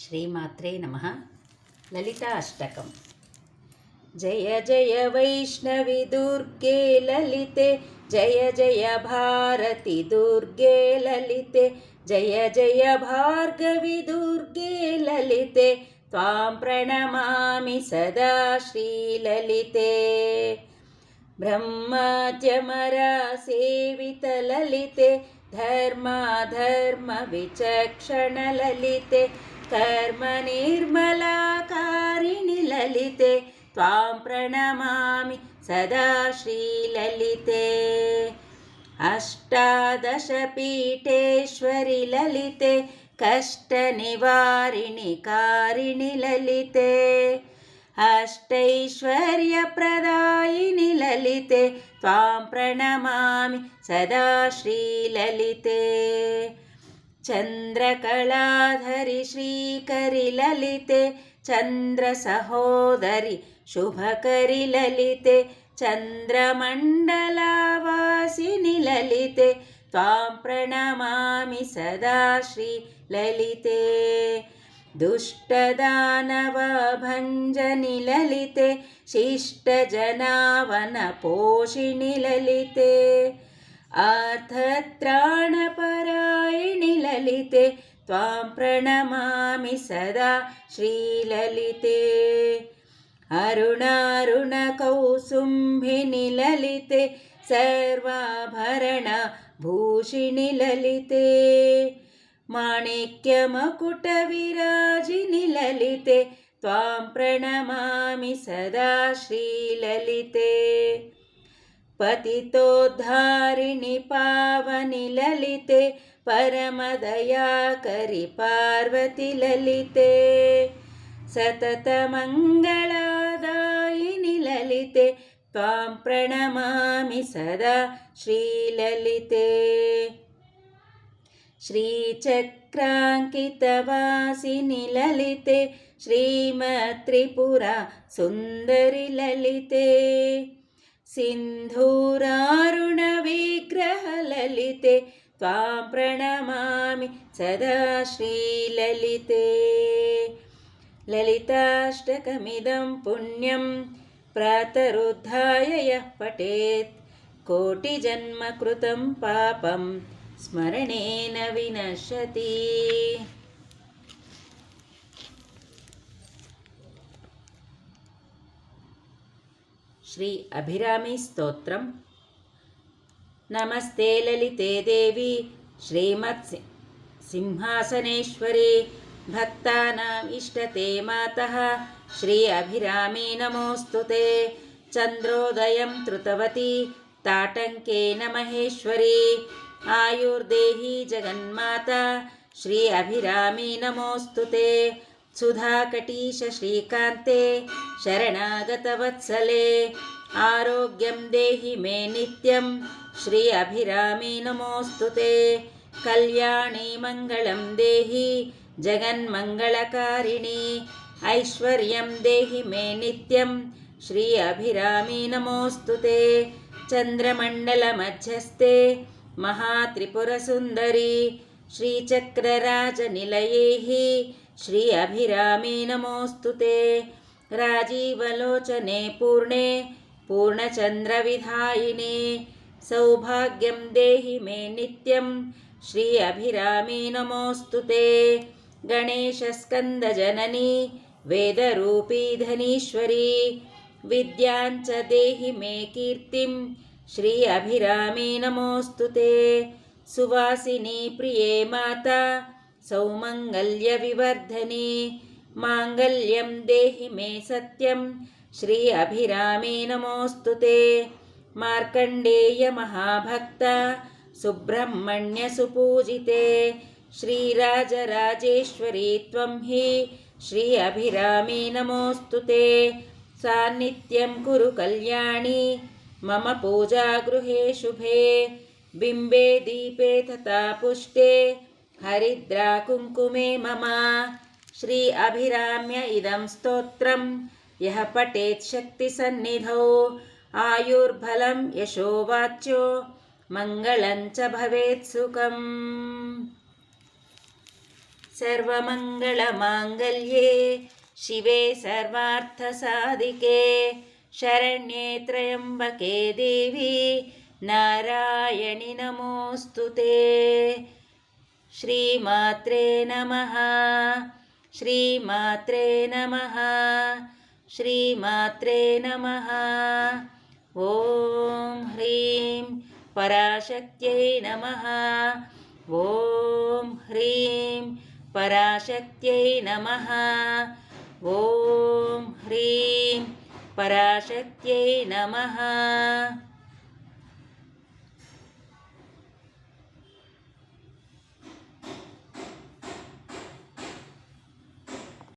ಶ್ರೀಮಾತ್ರೇ ನಮಃ. ಲಲಿತಾ ಅಷ್ಟಕಂ. ಜಯ ಜಯ ವೈಷ್ಣವಿ ದುರ್ಗೆ ಲಲಿತೆ, ಜಯ ಜಯ ಭಾರತಿ ದುರ್ಗೆ ಲಲಿತೆ, ಜಯ ಜಯ ಭಾರ್ಗವಿ ದುರ್ಗೆ ಲಲಿತೆ, ತ್ವಾಂ ಪ್ರಣಮಾಮಿ ಸದಾ ಶ್ರೀಲಲಿತೆ. ಬ್ರಹ್ಮಾದ್ಯಮರ ಸೇವಿತ ಲಲಿತೆ, ಧರ್ಮಾಧರ್ಮ ವಿಚಕ್ಷಣ ಲಲಿತೆ, ಕರ್ಮ ನಿರ್ಮಲಾಕಾರಿಣಿ ಲಲಿತೆ, ತ್ವಾಂ ಪ್ರಣಮಾಮಿ ಸದಾ ಶ್ರೀಲಲಿತೆ. ಅಷ್ಟಾದಶ ಪೀಠೇಶ್ವರಿ ಲಲಿತೆ, ಕಷ್ಟ ನಿವಾರಿಣಿ ಕಾರಿಣಿ ಲಲಿತೆ, ಅಷ್ಟೈಶ್ವರ್ಯ ಪ್ರದಾಯಿನಿ ಲಲಿತೆ, ತ್ವಾಂ ಪ್ರಣಮಾಮಿ ಸದಾ ಶ್ರೀಲಲಿತೆ. ಚಂದ್ರಕಲಾಧರಿ ಶ್ರೀಕರಿ ಲಲಿತೆ, ಚಂದ್ರ ಸಹೋದರಿ ಶುಭಕರಿ ಲಲಿತೆ, ಚಂದ್ರಮಂಡಲವಾಸಿನಿ ಲಲಿತೆ, ತ್ವಾಂ ಪ್ರಣಮಾಮಿ ಸದಾ ಶ್ರೀಲಲಿತೆ. ದುಷ್ಟದಾನವ ಭಂಜನಿ ಲಲಿತೆ, ಶಿಷ್ಟ ಜನಾವನ ಪೋಷಿಣಿ ಲಲಿತೆ, ಅರ್ಥತ್ರಾಣಪರಾಯಣಿ ಲಲಿತೆ, ತ್ವಾಂ ಪ್ರಣಮಾಮಿ ಸದಾ ಶ್ರೀಲಲಿತೆ. ಅರುಣಾರುಣ ಕೌಸುಂಭಿನಿ ಲಲಿತೆ, ಸರ್ವಾಭರಣ ಭೂಷಿಣಿ ಲಲಿತೆ, ಮಾಣಿಕ್ಯ ಮಕುಟ ವಿರಾಜಿನಿ ಲಲಿತೆ, ತ್ವಾಂ ಪ್ರಣಮಾಮಿ ಸದಾ ಶ್ರೀಲಲಿತೆ. ಪತಿತೋದ್ಧಾರಿಣಿ ಪಾವನಿ ಲಲಿತೆ, ಪರಮದಯಾಕರಿ ಪಾರ್ವತಿ ಲಲಿತೆ, ಸತತ ಮಂಗಳದಾಯಿನಿ ಲಲಿತೆ, ತ್ವಾಂ ಪ್ರಣಮಾಮಿ ಸದಾ ಶ್ರೀಲಲಿತೆ. ಶ್ರೀಚಕ್ರಾಂಕಿತವಾಸಿನಿ ಲಲಿತೆ, ಶ್ರೀಮತ್ತ್ರಿಪುರ ಸುಂದರಿ ಲಲಿತೆ, ಸಿಂಧೂರಾರುಣ ವಿಗ್ರಹ ಲಲಿತೆ, ತ್ವಾಂ ಪ್ರಣಮಾಮಿ ಸದಾ ಶ್ರೀಲಲಿತೆ. ಲಲಿತಾಷ್ಟಕಮಿದಂ ಪುಣ್ಯಂ ಪ್ರಾತರುದ್ಧಾಯ ಯಃ ಪಠೇತ್, ಕೋಟಿಜನ್ಮ ಕೃತಂ ಪಾಪಂ ಸ್ಮರಣೇನ ವಿನಶ್ಯತಿ. ಶ್ರೀ ಅಭಿರಾಮಿ ಸ್ತೋತ್ರಂ. ನಮಸ್ತೆ ಲಲಿತೆ ದೇವಿ ಶ್ರೀಮತ್ ಸಿಂಹಾಸನೇಶ್ವರಿ, ಭಕ್ತಾನಾಂ ಇಷ್ಟತೆ ಮಾತಃ ಶ್ರೀ ಅಭಿರಾಮಿ ನಮೋಸ್ತುತೆ. ಚಂದ್ರೋದಯಂ ಧೃತವತಿ ತಾಟಂಕೇನ ಮಹೇಶ್ವರಿ, ಆಯುರ್ದೇಹಿ ಜಗನ್ಮಾತಾ ಶ್ರೀ ಅಭಿರಾಮಿ ನಮೋಸ್ತುತೆ. ಸುಧಾಕಟೀಶ ಶ್ರೀಕಾಂತೆ ಶರಣಾಗತವತ್ಸಲೆ, ಆರೋಗ್ಯಂ ದೇಹಿ ಮೇ ನಿತ್ಯಂ ಶ್ರೀ ಅಭಿರಾಮಿ ನಮೋಸ್ತುತೆ. ಕಲ್ಯಾಣಿ ಮಂಗಳಂ ದೇಹಿ ಜಗನ್ಮಂಗಳಕಾರಿಣಿ, ಐಶ್ವರ್ಯಂ ದೇಹಿ ಮೇ ನಿತ್ಯಂ ಶ್ರೀ ಅಭಿರಾಮಿ ನಮೋಸ್ತುತೆ. ಚಂದ್ರಮಂಡಲ ಮಧ್ಯಸ್ಥೆ ಮಹಾತ್ರಿಪುರಸುಂದರಿ, ಶ್ರೀಚಕ್ರರಾಜನಿಲಯೇಹಿ ಶ್ರೀ ಅಭಿರಾಮಿ ನಮೋಸ್ತುತೆ. ರಾಜೀವಲೋಚನೆ ಪೂರ್ಣೆ ಪೂರ್ಣಚಂದ್ರವಿಧಾಯಿನಿ, ಸೌಭಾಗ್ಯಂ ದೇಹಿ ಮೇ ನಿತ್ಯಂ ಶ್ರೀ ಅಭಿರಾಮಿ ನಮೋಸ್ತುತೆ. ಗಣೇಶಸ್ಕಂದಜನನಿ ವೇದರೂಪಿ ಧನೀಶ್ವರಿ, ವಿದ್ಯಾಂಚ ದೇಹಿ ಮೇ ಕೀರ್ತಿಂ ಶ್ರೀ ಅಭಿರಾಮಿ ನಮೋಸ್ತುತೆ. ಸುವಾಸಿನಿ ಪ್ರಿಯೇ ಮಾತಾ ಸೌಮಂಗಲ್ಯ ವಿವರ್ಧನಿ, ಮಾಂಗಲ್ಯಂ ದೇಹಿ ಮೇ ಸತ್ಯಂ ಶ್ರೀ ಅಭಿರಾಮಿ ನಮೋಸ್ತುತೆ. ಮಾರ್ಕಂಡೇಯ ಮಹಾಭಕ್ತ ಸುಬ್ರಹ್ಮಣ್ಯ ಸುಪೂಜಿತೆ, ಶ್ರೀರಾಜರಾಜೇಶ್ವರಿ ತ್ವಂ ಹಿ ಶ್ರೀ ಅಭಿರಾಮಿ ನಮೋಸ್ತುತೆ. ಸಾನ್ನಿಧ್ಯಂ ಕುರು ಕಲ್ಯಾಣಿ ಮಮ ಪೂಜಾಗೃಹೇ ಶುಭೆ, ಬಿಂಬೆ ದೀಪೆ ತಥಾ ಪುಷ್ಟೆ ಹರಿದ್ರಾ ಕುಂಕುಮೆ ಮಮ. ಶ್ರೀ ಅಭಿರಾಮ್ಯ ಇದಂ ಸ್ತೋತ್ರಂ ಯಃ ಪಠೇತ್ ಶಕ್ತಿ ಸನ್ನಿಧೌ, ಆಯುರ್ಬಲಂ ಯಶೋ ವಾಚ್ಯೋ ಮಂಗಳಂಚ ಭವೇತ್ ಸುಖಂ. सर्वमङ्गलमाङ्गल्ये शिवे सर्वार्थसाधिके शरण्ये त्र्यम्बके देवी नारायणि नमोऽस्तु ते। श्रीमात्रे नमः श्रीमात्रे नमः श्रीमात्रे नमः। ॐ ह्रीं पराशक्त्यै नमः। ॐ ह्रीं पराशक्त्यै नमः। ॐ ह्रीं पराशक्त्यै नमः।